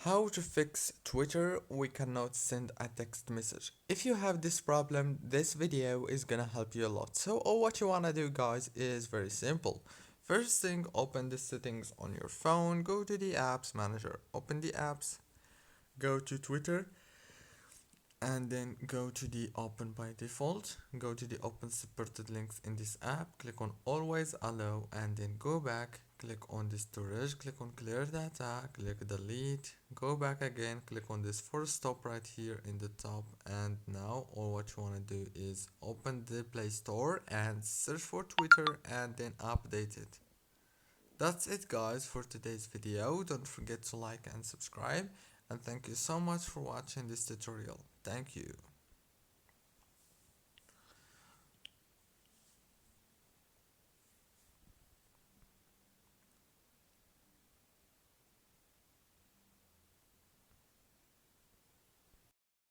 How to fix Twitter we cannot send a text message. If you have this problem, this video is gonna help you a lot. So all what you wanna do guys is very simple. First thing, open the settings on your phone, go to the apps manager, open the apps, go to Twitter, and then go to the open by default, go to the open supported links in this app, click on always allow, and then go back, click on the storage, click on clear data, click delete, go back again, click on this force stop right here in the top, and now all what you want to do is open the Play Store and search for Twitter and then update it. That's it guys for today's video. Don't forget to like and subscribe, and thank you so much for watching this tutorial. Thank you.